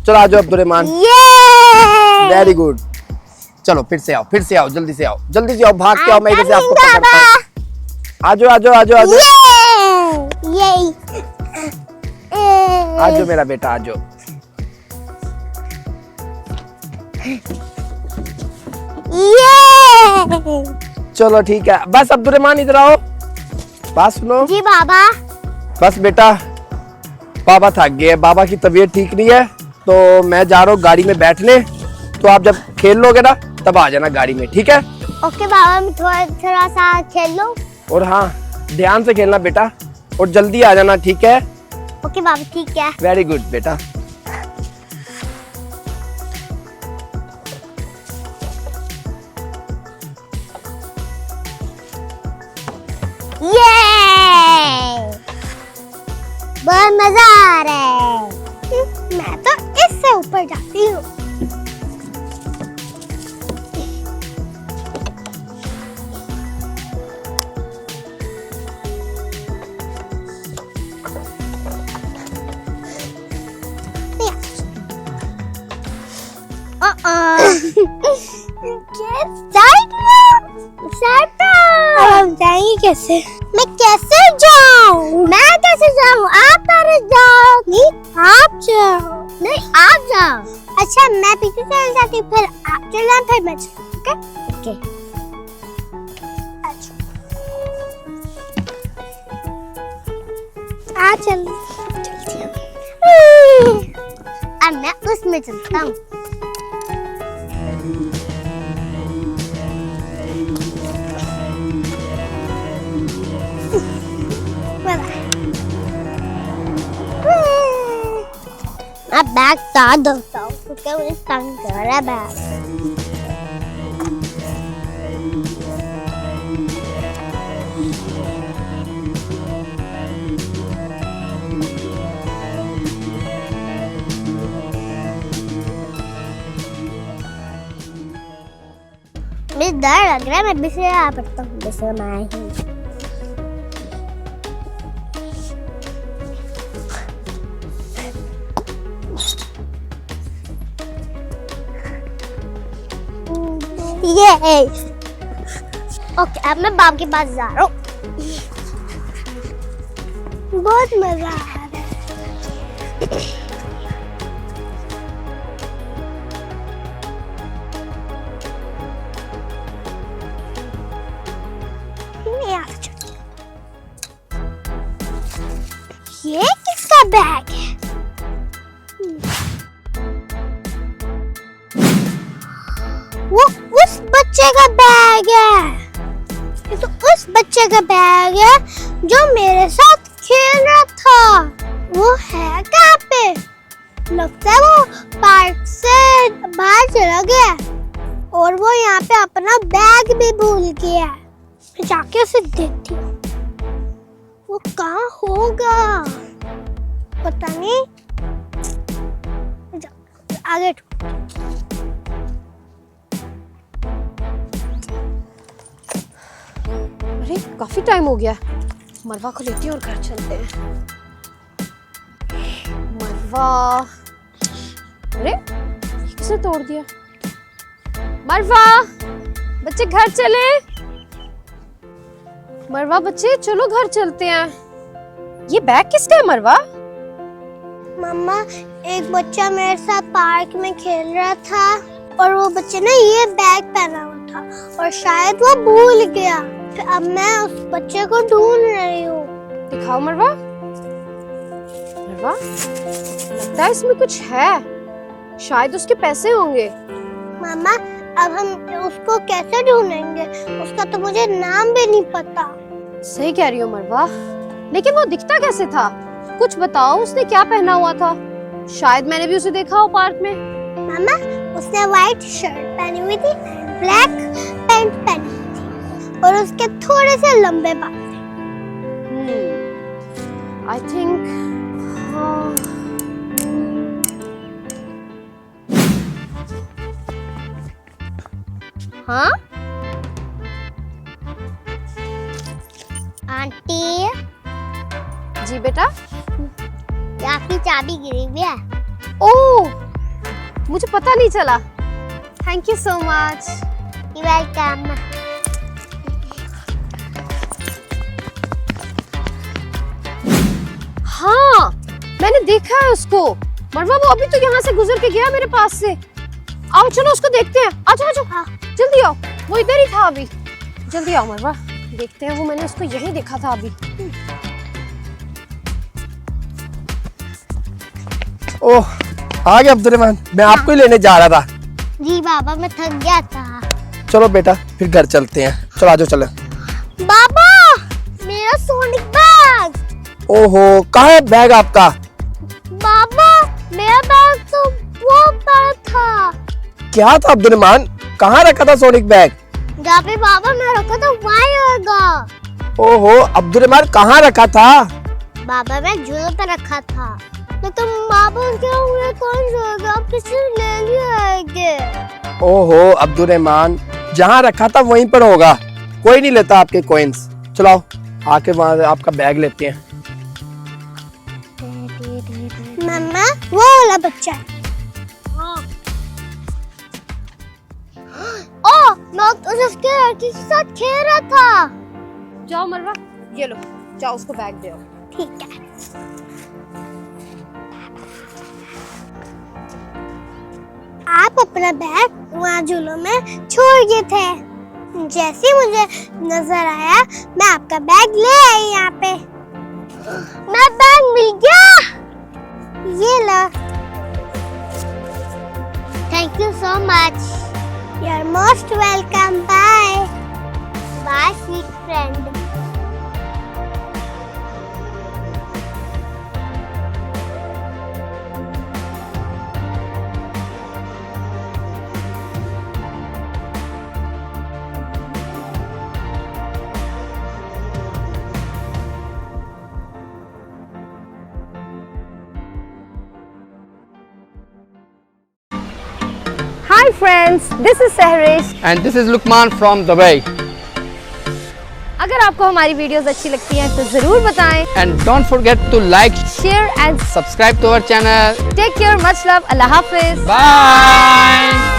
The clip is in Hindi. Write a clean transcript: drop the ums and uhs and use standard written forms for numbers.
चलो आ जाओ अब्दुर्रहमान। Very good. चलो फिर से आओ, जल्दी से आओ, भाग के आओ, मैं इधर से आपको पकड़ता हूँ। आ जाओ। आ जाओ मेरा बेटा, आ जाओ। चलो ठीक है, बस अब्दुर्रहमान इधर आओ, बात सुनो। जी बाबा। बस बेटा, बाबा थक गए, बाबा की तबीयत ठीक नहीं है, तो मैं जा रहा हूँ गाड़ी में बैठने। तो आप जब खेल लोगे ना तब आ जाना गाड़ी में, ठीक है? ओके बाबा, मैं थोड़ा सा खेल लूं। और हाँ, ध्यान से खेलना बेटा, और जल्दी आ जाना, ठीक है? ओके बाबा, ठीक है। वेरी गुड बेटा। बहुत मजा आ रहा है। मैं तो इससे ऊपर जाती हूँ। हम जाएंगे कैसे? मैं कैसे जाऊँ? मैं कैसे जाऊँ? आप पहले जाओ। नहीं, आप जाओ। नहीं, आप जाओ। अच्छा, मैं पीछे चल जाती हूँ, फिर आप चलना, फिर मैं चलूँ। ओके? आ चल। अब मैं उसमें चलता हूँ। अब बैग साथ धोता हूँ क्योंकि मुझे तंग कर रहा है बैग। मुझे डर लग रहा है, मैं बिसरा पड़ता हूँ, बिसरा ही। ये ओके, अब मैं बाप के पास जा रहा हूँ। बहुत मजा आ रहा है। ये किसका बैग है? वो उस बच्चे का बैग है। ये तो उस बच्चे का बैग है जो मेरे साथ खेल रहा था। वो है कहाँ पे? लगता है वो पार्क से बाहर चला गया और वो यहाँ पे अपना बैग भी भूल गया। मैं जाके उसे देखती हूँ, वो कहाँ होगा पता नहीं। आगे अरे काफी टाइम हो गया, मरवा को लेती हूँ और घर चलते हैं। मरवा, अरे किसने तोड़ दिया? मरवा, बच्चे घर चले। मरवा बच्चे चलो घर चलते हैं। ये बैग किसका है मरवा? मम्मा, एक बच्चा मेरे साथ पार्क में खेल रहा था और वो बच्चे ने ये बैग पहना हुआ था और शायद वो भूल गया। फिर अब मैं उस बच्चे को ढूंढ रही हूँ। दिखाओ मरवा। मरवा, लगता है इसमें कुछ है, शायद उसके पैसे होंगे। मामा, अब हम उसको कैसे ढूंढेंगे? उसका तो मुझे नाम भी नहीं पता। सही कह रही हो मरवा, लेकिन वो दिखता कैसे था? कुछ बताओ, उसने क्या पहना हुआ था? शायद मैंने भी उसे देखा हो पार्क में। मामा, उसने व्हाइट शर्ट पहनी हुई थी, ब्लैक पैंट पहनी हुई थी और उसके थोड़े से लंबे बाल थे। आई थिंक हाँ? आंटी जी बेटा। आपकी चाबी गिरी हुई है। ओह मुझे पता नहीं चला। Thank you so much. You welcome. हाँ, मैंने देखा है उसको। मरवा वो अभी तो यहाँ से गुजर के गया मेरे पास से। आओ चलो उसको देखते हैं। आजो आजो, हाँ जल्दी आओ, वो इधर ही था अभी। जल्दी आओ मरवा, देखते हैं। वो मैंने उसको यहीं देखा था अभी। ओह, आ गया अब्दुर्रहमान, मैं आपको ही लेने जा रहा था। जी बाबा, मैं थक गया था। चलो बेटा फिर घर चलते हैं, चलो आजो चले। बाबा, मेरा सोनिक बैग। ओहो, कहाँ है बैग आपका? बाबा, मेरा बैग तो वो पर था। क्या था अब्दुर्रहमान, कहाँ रखा था सोनिक बैग? जहाँ पे बाबा मैं रखा था वहीं होगा। ओहो अब्दुर्रहमान, कहाँ रखा था? बाबा मैं झूले पे रखा था। तो तुम बाबा क्या हुआ, कौन सोएगा? आप किसी ले लिया। ओहो अब्दुर्रहमान, जहाँ रखा था वहीं पर होगा, कोई नहीं लेता आपके कॉइन्स। चलो आके वहाँ से आपका बैग लेते हैं। मम्मा, वो वाला बच्चा है। ओ, मैं तो उसके लड़की के साथ खेल रहा था। जाओ मरवा, ये लो, जाओ उसको बैग दे आओ। ठीक है। आप अपना बैग वहाँ झूलों में छोड़ गए थे। जैसे ही मुझे नजर आया, मैं आपका बैग ले आई यहाँ पे। मैं बैग मिल गया, ये लो। Thank you so much. You are most welcome. Bye bye sweet friend. Hi friends, this is Sehrish. And this is Lukman from Dubai. अगर आपको हमारी वीडियोस अच्छी लगती हैं तो जरूर बताएं। And don't forget to like, Share and subscribe to our channel. take care. Much love. Allah Hafiz. Bye.